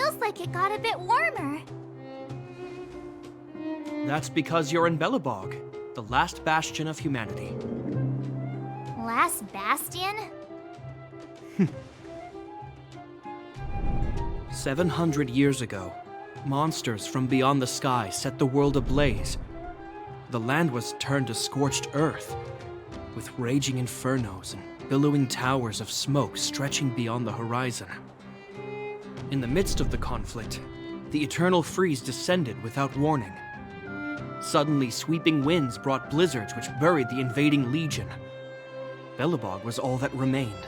feels like it got a bit warmer. That's because you're in Belobog, the last bastion of humanity. Last bastion? 700 years ago, monsters from beyond the sky set the world ablaze. The land was turned to scorched earth, with raging infernos and billowing towers of smoke stretching beyond the horizon. In the midst of the conflict, the eternal freeze descended without warning. Suddenly, sweeping winds brought blizzards which buried the invading legion. Belobog was all that remained.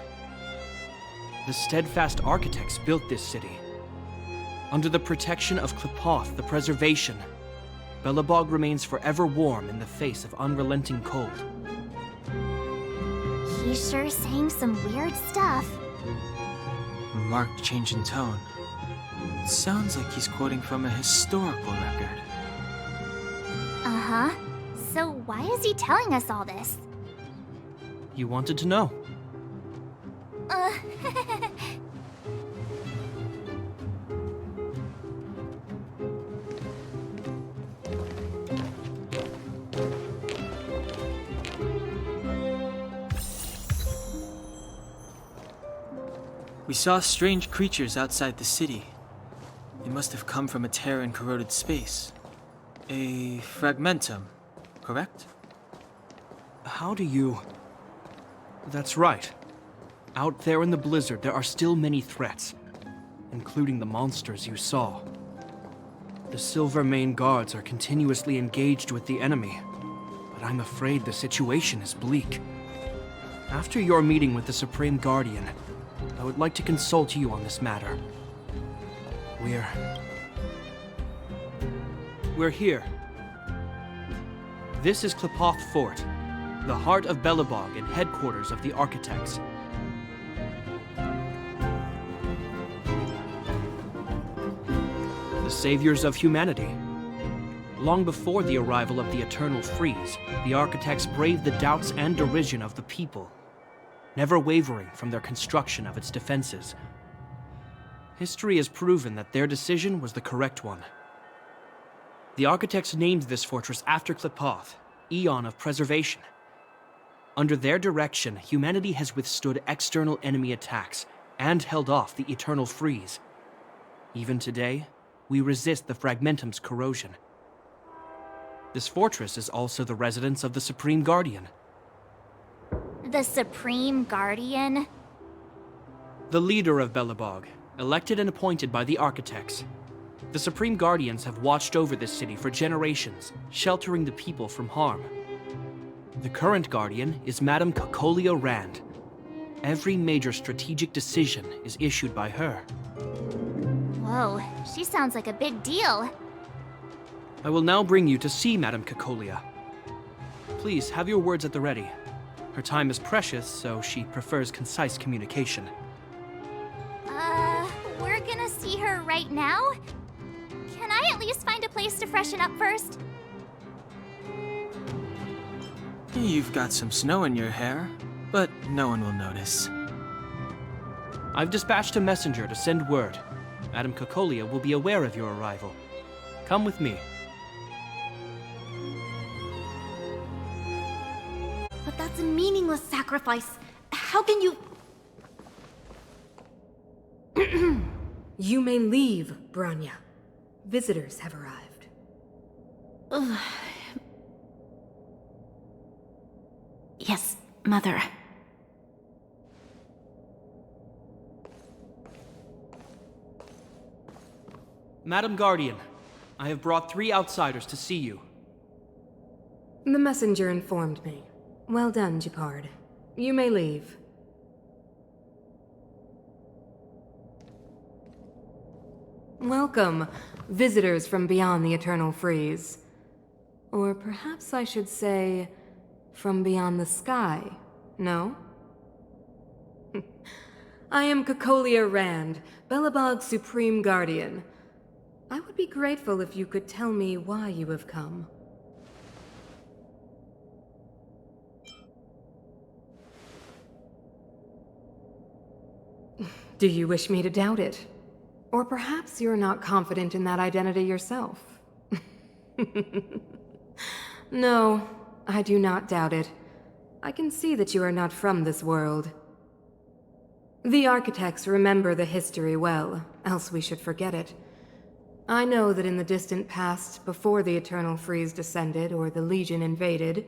The steadfast architects built this city. Under the protection of Klepoth, the Preservation, Belobog remains forever warm in the face of unrelenting cold. He's sure saying some weird stuff. Marked change in tone. It sounds like he's quoting from a historical record. Uh-huh. So why is he telling us all this? You wanted to know. Uh... We saw strange creatures outside the city. They must have come from a tear in corroded space. A fragmentum, correct? How do you... That's right. Out there in the blizzard, there are still many threats, including the monsters you saw. The Silvermane guards are continuously engaged with the enemy, but I'm afraid the situation is bleak. After your meeting with the Supreme Guardian, I would like to consult you on this matter. We're here. This is Klepoth Fort, the heart of Belobog and headquarters of the Architects. The saviors of humanity. Long before the arrival of the Eternal Freeze, the Architects braved the doubts and derision of the people, never wavering from their construction of its defenses. History has proven that their decision was the correct one. The Architects named this fortress after Klepoth, Eon of Preservation. Under their direction, humanity has withstood external enemy attacks and held off the Eternal Freeze. Even today, we resist the Fragmentum's corrosion. This fortress is also the residence of the Supreme Guardian. The Supreme Guardian? The leader of Belobog, elected and appointed by the Architects. The Supreme Guardians have watched over this city for generations, sheltering the people from harm. The current Guardian is Madame Cocolia Rand. Every major strategic decision is issued by her. Whoa, she sounds like a big deal. I will now bring you to see Madame Cocolia. Please, have your words at the ready. Her time is precious, so she prefers concise communication. We're gonna see her right now? Can I at least find a place to freshen up first? You've got some snow in your hair, but no one will notice. I've dispatched a messenger to send word. Madame Cocolia will be aware of your arrival. Come with me. But that's a meaningless sacrifice. How can you... You may leave, Branya. Visitors have arrived. Yes, Mother. Madam Guardian, I have brought 3 outsiders to see you. The messenger informed me. Well done, Gepard. You may leave. Welcome, visitors from beyond the Eternal Freeze. Or perhaps I should say, from beyond the sky, no? I am Cocolia Rand, Belobog's Supreme Guardian. I would be grateful if you could tell me why you have come. Do you wish me to doubt it? Or perhaps you're not confident in that identity yourself. No, I do not doubt it. I can see that you are not from this world. The architects remember the history well, else we should forget it. I know that in the distant past, before the Eternal Freeze descended or the Legion invaded,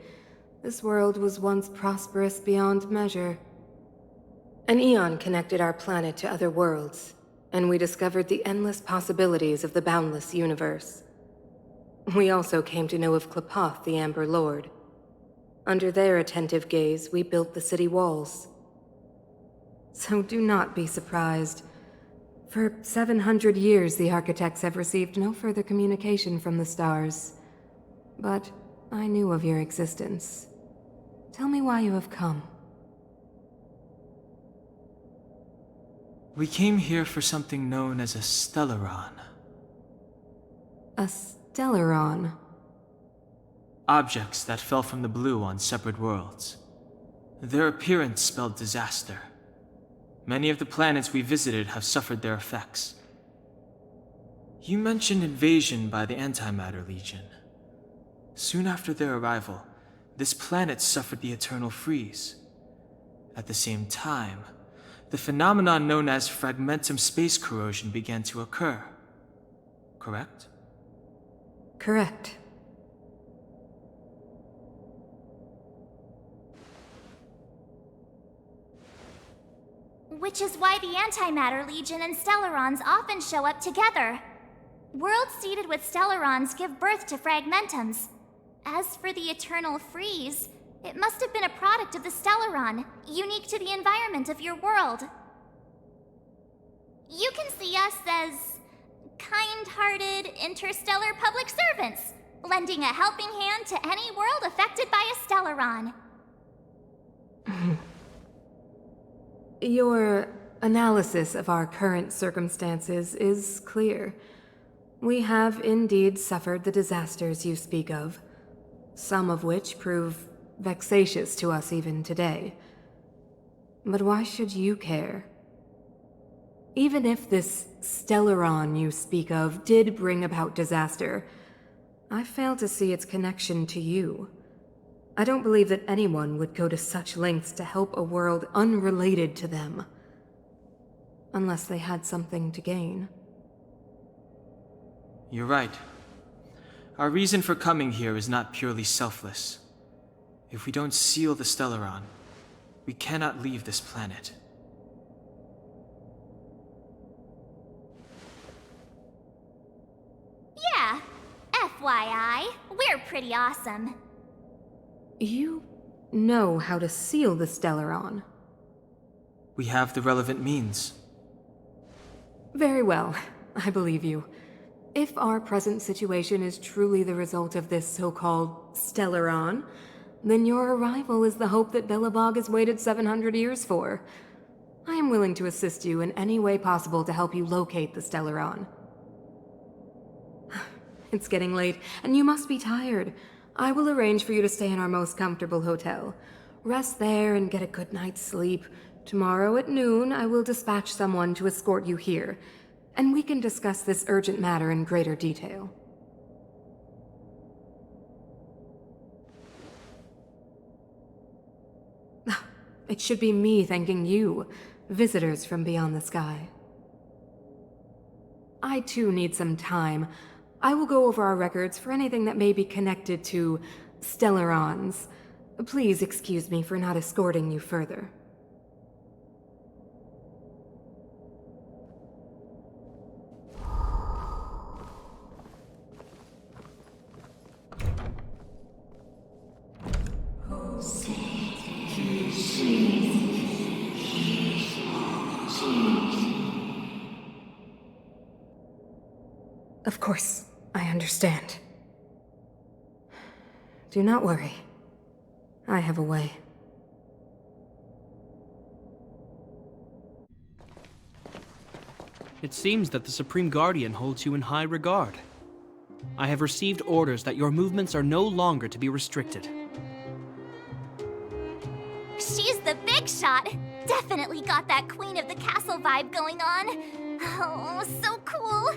this world was once prosperous beyond measure. An eon connected our planet to other worlds, and we discovered the endless possibilities of the boundless universe. We also came to know of Klapoth, the Amber Lord. Under their attentive gaze, we built the city walls. So do not be surprised. For 700 years, the architects have received no further communication from the stars. But I knew of your existence. Tell me why you have come. We came here for something known as a Stellaron. A Stellaron? Objects that fell from the blue on separate worlds. Their appearance spelled disaster. Many of the planets we visited have suffered their effects. You mentioned invasion by the Antimatter Legion. Soon after their arrival, this planet suffered the Eternal Freeze. At the same time, the phenomenon known as fragmentum space corrosion began to occur. Correct? Correct. Which is why the Antimatter Legion and Stellarons often show up together. Worlds seeded with Stellarons give birth to fragmentums. As for the Eternal Freeze, it must have been a product of the Stellaron, unique to the environment of your world. You can see us as kind-hearted interstellar public servants, lending a helping hand to any world affected by a Stellaron. Your analysis of our current circumstances is clear. We have indeed suffered the disasters you speak of, some of which prove vexatious to us even today. But why should you care? Even if this Stellaron you speak of did bring about disaster, I fail to see its connection to you. I don't believe that anyone would go to such lengths to help a world unrelated to them. Unless they had something to gain. You're right. Our reason for coming here is not purely selfless. If we don't seal the Stellaron, we cannot leave this planet. Yeah, FYI, we're pretty awesome. You know how to seal the Stellaron. We have the relevant means. Very well, I believe you. If our present situation is truly the result of this so-called Stellaron, then your arrival is the hope that Belobog has waited 700 years for. I am willing to assist you in any way possible to help you locate the Stellaron. It's getting late, and you must be tired. I will arrange for you to stay in our most comfortable hotel. Rest there and get a good night's sleep. Tomorrow at noon, I will dispatch someone to escort you here, and we can discuss this urgent matter in greater detail. It should be me thanking you, visitors from beyond the sky. I too need some time. I will go over our records for anything that may be connected to Stellarons. Please excuse me for not escorting you further. Of course, I understand. Do not worry. I have a way. It seems that the Supreme Guardian holds you in high regard. I have received orders that your movements are no longer to be restricted. She's the big shot. Definitely got that Queen of the Castle vibe going on. Oh, so cool!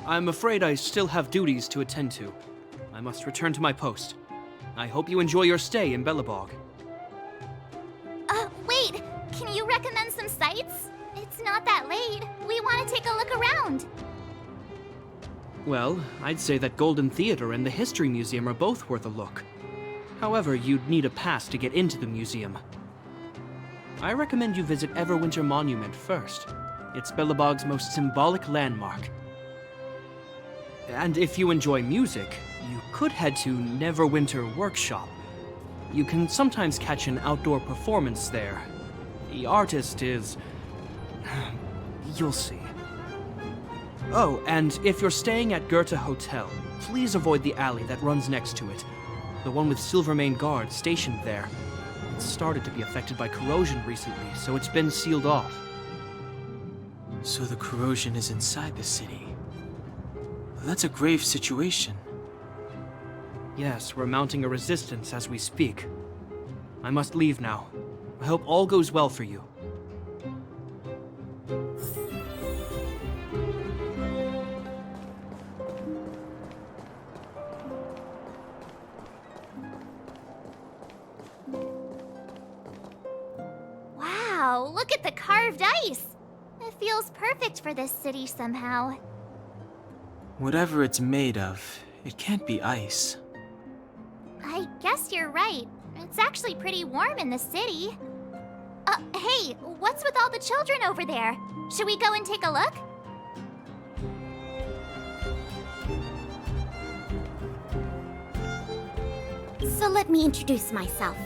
I'm afraid I still have duties to attend to. I must return to my post. I hope you enjoy your stay in Belobog. Wait! Can you recommend some sites? It's not that late. We want to take a look around. Well, I'd say that Golden Theater and the History Museum are both worth a look. However, you'd need a pass to get into the museum. I recommend you visit Everwinter Monument first. It's Belobog's most symbolic landmark. And if you enjoy music, you could head to Neverwinter Workshop. You can sometimes catch an outdoor performance there. The artist is... you'll see. Oh, and if you're staying at Goethe Hotel, please avoid the alley that runs next to it. The one with Silvermane guards stationed there. It's started to be affected by corrosion recently, so it's been sealed off. So the corrosion is inside the city. That's a grave situation. Yes, we're mounting a resistance as we speak. I must leave now. I hope all goes well for you. Wow, look at the carved ice! It feels perfect for this city somehow. Whatever it's made of, it can't be ice. I guess you're right. It's actually pretty warm in the city. Hey, what's with all the children over there? Should we go and take a look? So let me introduce myself.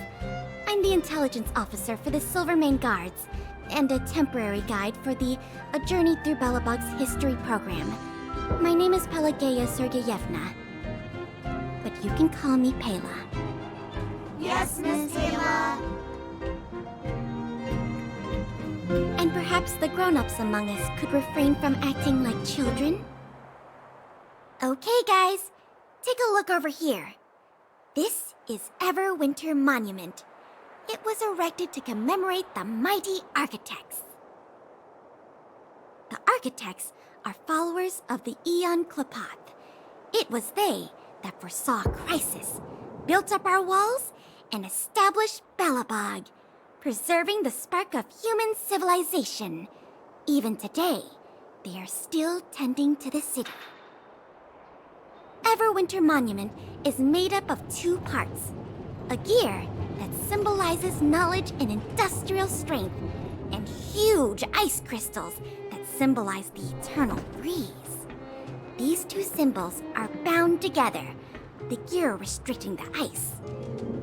I'm the intelligence officer for the Silvermane Guards, and a temporary guide for the A Journey Through Belobog's history program. My name is Pelageya Sergeyevna, but you can call me Pela. Yes, Miss Taylor. And perhaps the grown-ups among us could refrain from acting like children? Okay, guys, take a look over here. This is Everwinter Monument. It was erected to commemorate the mighty architects. The architects are followers of the Aeon Klapoth. It was they that foresaw crisis, built up our walls, and established Belobog, preserving the spark of human civilization. Even today, they are still tending to the city. Everwinter Monument is made up of two parts. A gear that symbolizes knowledge and industrial strength, and huge ice crystals that symbolize the eternal breeze. These two symbols are bound together, the gear restricting the ice.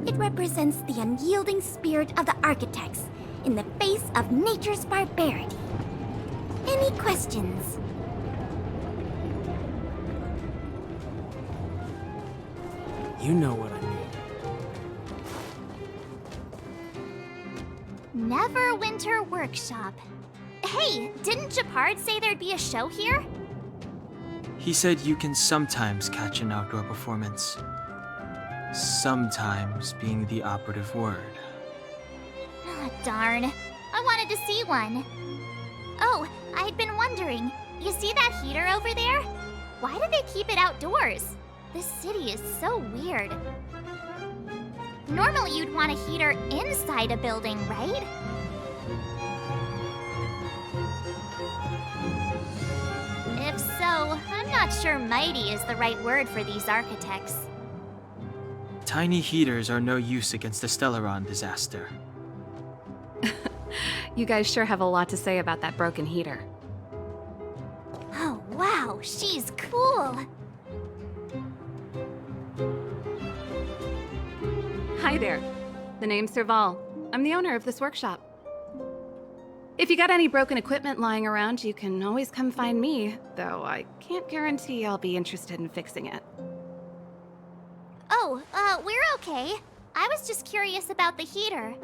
It represents the unyielding spirit of the architects in the face of nature's barbarity. Any questions? You know what I mean. Neverwinter Workshop. Hey, didn't Japard say there'd be a show here? He said you can sometimes catch an outdoor performance. Sometimes being the operative word. Ah, darn. I wanted to see one. Oh, I'd been wondering. You see that heater over there? Why do they keep it outdoors? This city is so weird. Normally you'd want a heater inside a building, right? If so, I'm not sure mighty is the right word for these architects. Tiny heaters are no use against the Stellaron disaster. You guys sure have a lot to say about that broken heater. Oh, wow, she's cool. Hi there. The name's Serval. I'm the owner of this workshop. If you got any broken equipment lying around, you can always come find me, though I can't guarantee I'll be interested in fixing it. Oh, we're okay. I was just curious about the heater.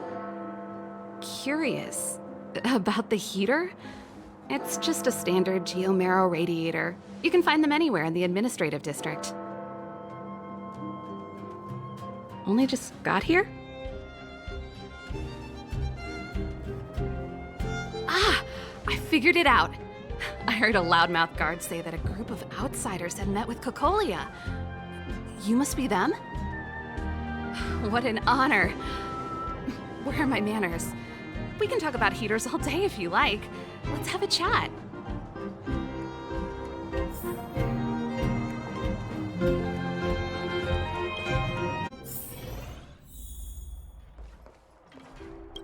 Curious? About the heater? It's just a standard geomarrow radiator. You can find them anywhere in the administrative district. Only just got here? figured it out. I heard a loudmouth guard say that a group of outsiders had met with Cocolia. You must be them? What an honor. Where are my manners? We can talk about heaters all day if you like. Let's have a chat.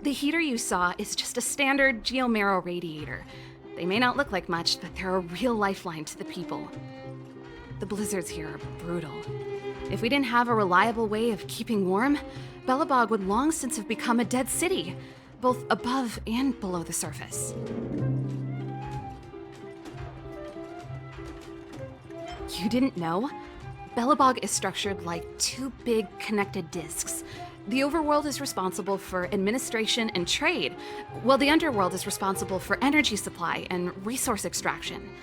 The heater you saw is just a standard geomarrow radiator. They may not look like much, but they're a real lifeline to the people. The blizzards here are brutal. If we didn't have a reliable way of keeping warm, Belobog would long since have become a dead city, both above and below the surface. You didn't know? Belobog is structured like two big connected disks. The overworld is responsible for administration and trade, while the underworld is responsible for energy supply and resource extraction.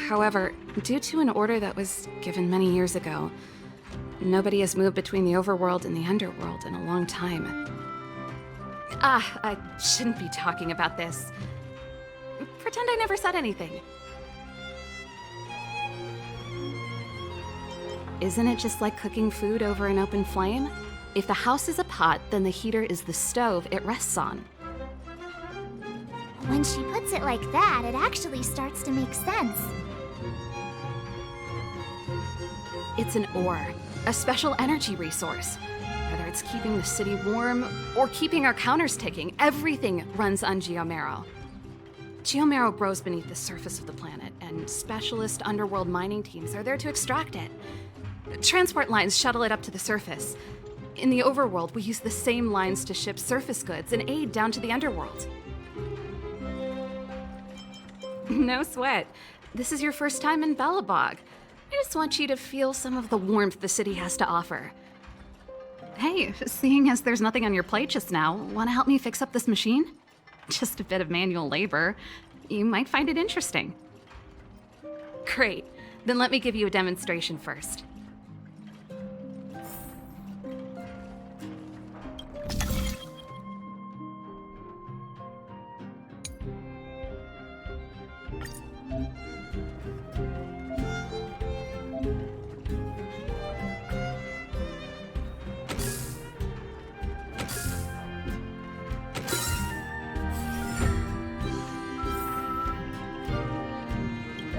However, due to an order that was given many years ago, nobody has moved between the overworld and the underworld in a long time. I shouldn't be talking about this. Pretend I never said anything. Isn't it just like cooking food over an open flame? If the house is a pot, then the heater is the stove it rests on. When she puts it like that, it actually starts to make sense. It's an ore, a special energy resource. Whether it's keeping the city warm or keeping our counters ticking, everything runs on geomarrow. Geomarrow grows beneath the surface of the planet, and specialist underworld mining teams are there to extract it. Transport lines shuttle it up to the surface. In the overworld, we use the same lines to ship surface goods and aid down to the underworld. No sweat. This is your first time in Belobog. I just want you to feel some of the warmth the city has to offer. Hey, seeing as there's nothing on your plate just now, want to help me fix up this machine? Just a bit of manual labor. You might find it interesting. Great. Then let me give you a demonstration first.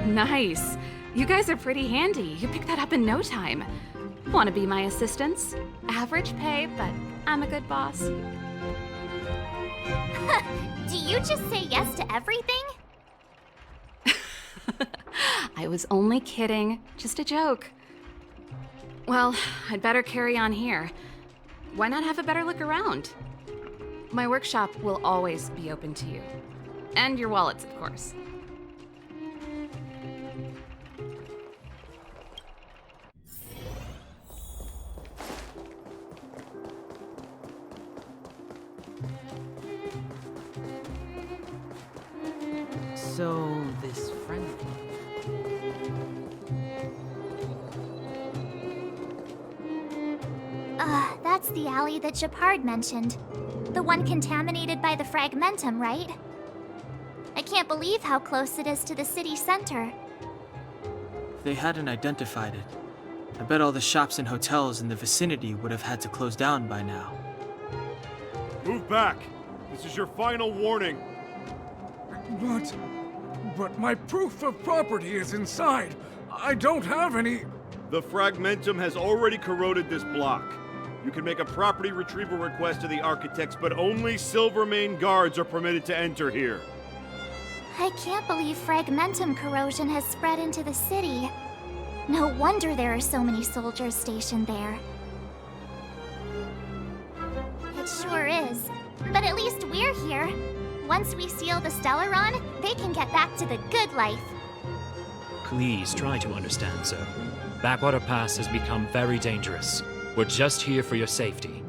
Nice. You guys are pretty handy. You picked that up in no time. Want to be my assistants? Average pay, but I'm a good boss. Do you just say yes to everything? I was only kidding. Just a joke. Well, I'd better carry on here. Why not have a better look around? My workshop will always be open to you. And your wallets, of course. So, this friend... That's the alley that Japard mentioned. The one contaminated by the fragmentum, right? I can't believe how close it is to the city center. If they hadn't identified it, I bet all the shops and hotels in the vicinity would have had to close down by now. Move back! This is your final warning! But my proof of property is inside. I don't have any... The fragmentum has already corroded this block. You can make a property retrieval request to the architects, but only Silvermane guards are permitted to enter here. I can't believe fragmentum corrosion has spread into the city. No wonder there are so many soldiers stationed there. It sure is. But at least we're here. Once we seal the Stellaron, they can get back to the good life. Please try to understand, sir. Backwater Pass has become very dangerous. We're just here for your safety.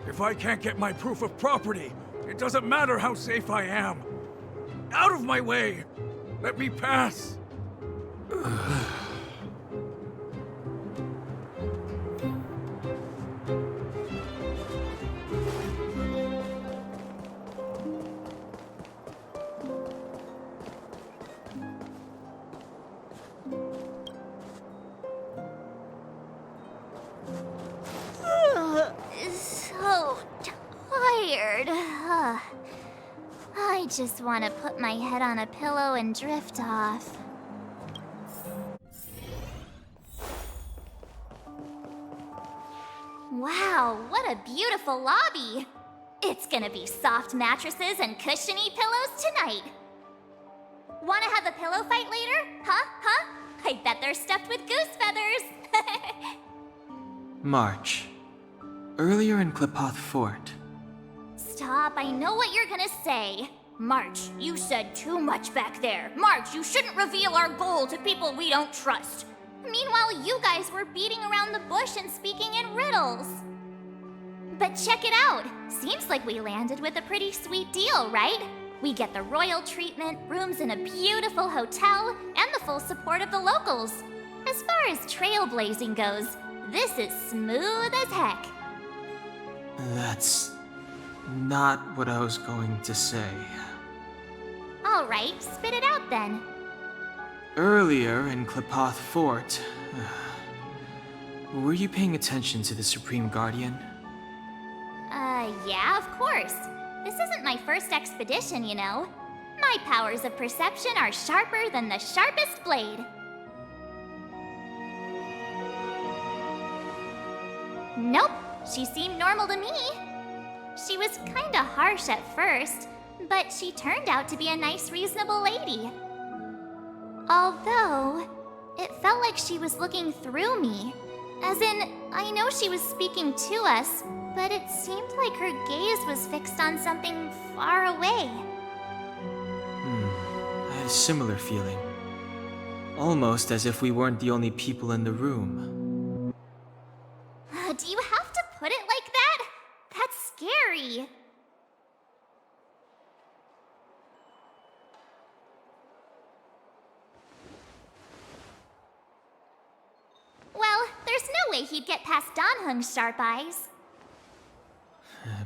If I can't get my proof of property, it doesn't matter how safe I am. Out of my way! Let me pass! I just want to put my head on a pillow and drift off. Wow, what a beautiful lobby! It's gonna be soft mattresses and cushiony pillows tonight. Wanna have a pillow fight later? Huh? I bet they're stuffed with goose feathers! March. Earlier in Klipoth Fort. Stop, I know what you're gonna say. March, you said too much back there. March, you shouldn't reveal our goal to people we don't trust. Meanwhile, you guys were beating around the bush and speaking in riddles. But check it out. Seems like we landed with a pretty sweet deal, right? We get the royal treatment, rooms in a beautiful hotel, and the full support of the locals. As far as trailblazing goes, this is smooth as heck. That's not what I was going to say. All right, spit it out then. Earlier in Klipoth Fort, were you paying attention to the Supreme Guardian? Yeah, of course. This isn't my first expedition, you know. My powers of perception are sharper than the sharpest blade. Nope, she seemed normal to me. She was kinda harsh at first, but she turned out to be a nice, reasonable lady. Although, it felt like she was looking through me. As in, I know she was speaking to us, but it seemed like her gaze was fixed on something far away. I had a similar feeling. Almost as if we weren't the only people in the room. Do you have to put it like that? That's scary. Well, there's no way he'd get past Danhung's sharp eyes.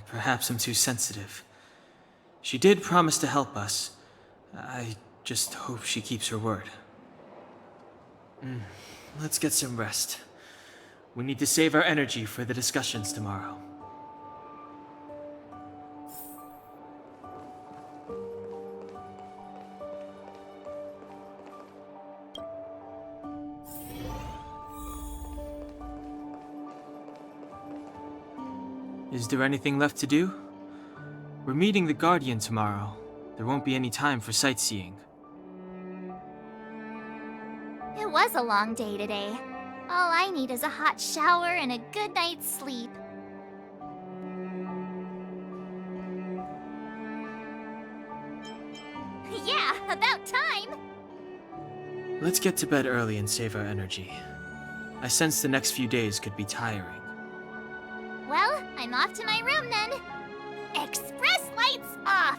Perhaps I'm too sensitive. She did promise to help us. I just hope she keeps her word. Let's get some rest. We need to save our energy for the discussions tomorrow. Is there anything left to do? We're meeting the Guardian tomorrow. There won't be any time for sightseeing. It was a long day today. All I need is a hot shower and a good night's sleep. Yeah, about time! Let's get to bed early and save our energy. I sense the next few days could be tiring. Well, I'm off to my room then. Express lights off!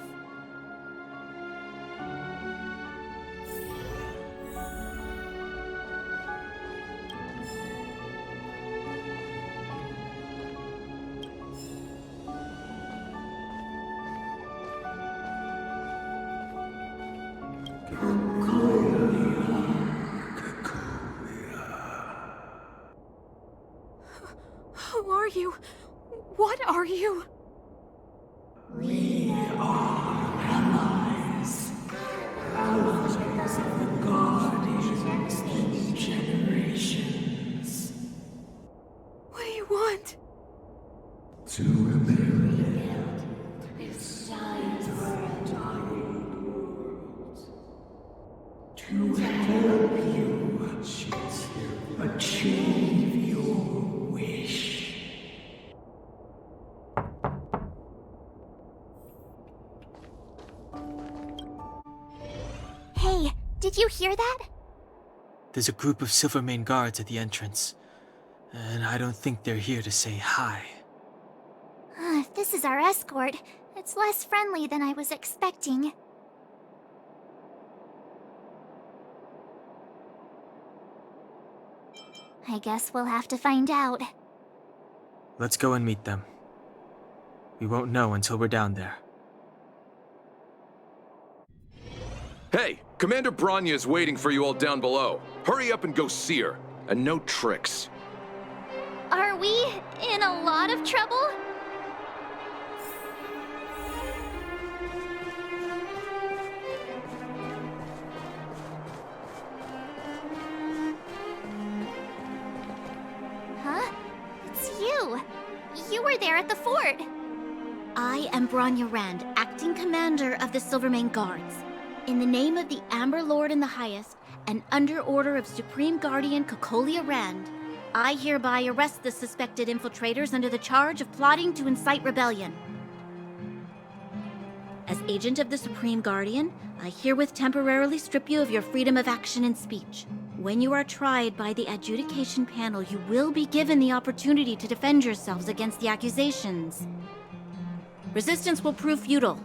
Who are you? What are you? We are allies. Thousands of the Guardians in generations. What do you want? To eliminate its signs of a dying world. To help you achieve your wish. Hey, did you hear that? There's a group of Silvermane guards at the entrance, and I don't think they're here to say hi. If this is our escort, it's less friendly than I was expecting. I guess we'll have to find out. Let's go and meet them. We won't know until we're down there. Hey, Commander Bronya is waiting for you all down below. Hurry up and go see her. And no tricks. Are we in a lot of trouble? you? You were there at the fort. I am Bronya Rand, acting commander of the Silvermane Guards. In the name of the Amber Lord in the Highest, and under order of Supreme Guardian Cocolia Rand, I hereby arrest the suspected infiltrators under the charge of plotting to incite rebellion. As agent of the Supreme Guardian, I herewith temporarily strip you of your freedom of action and speech. When you are tried by the adjudication panel, you will be given the opportunity to defend yourselves against the accusations. Resistance will prove futile.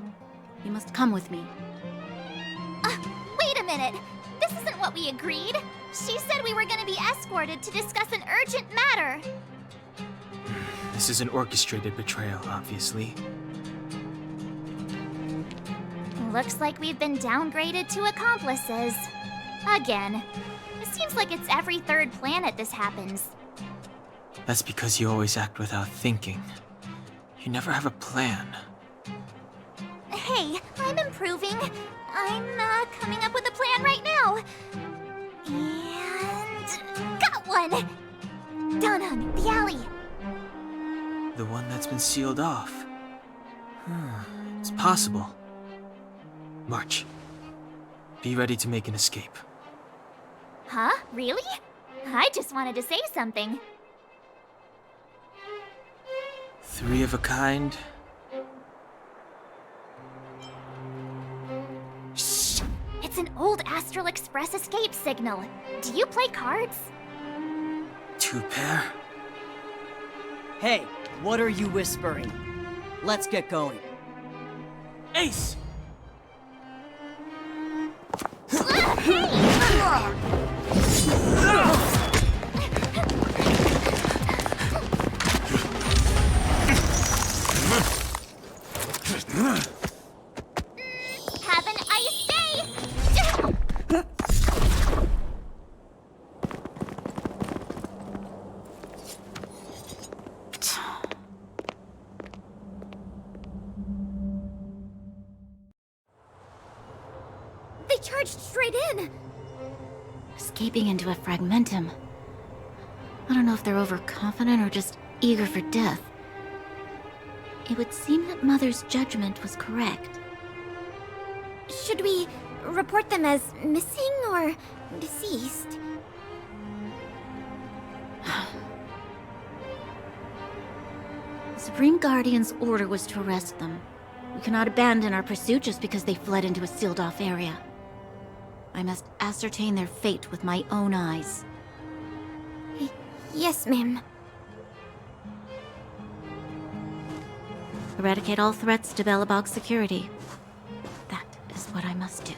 You must come with me. Wait a minute. This isn't what we agreed. She said we were gonna be escorted to discuss an urgent matter. This is an orchestrated betrayal, obviously. Looks like we've been downgraded to accomplices. Again. It seems like it's every third planet this happens. That's because you always act without thinking. You never have a plan. Hey, I'm improving. I'm coming up with a plan right now. And got one! Down on the alley. The one that's been sealed off. It's possible. March. Be ready to make an escape. Huh? Really? I just wanted to say something. 3 of a kind. Shh! It's an old Astral Express escape signal. Do you play cards? 2 pair. Hey, what are you whispering? Let's get going. Ace! Have an ice day! They charged straight in! Escaping into a fragmentum. I don't know if they're overconfident or just eager for death. It would seem that Mother's judgment was correct. Should we report them as missing or deceased? The Supreme Guardian's order was to arrest them. We cannot abandon our pursuit just because they fled into a sealed-off area. I must ascertain their fate with my own eyes. Yes, ma'am. Eradicate all threats to Belobog's security. That is what I must do.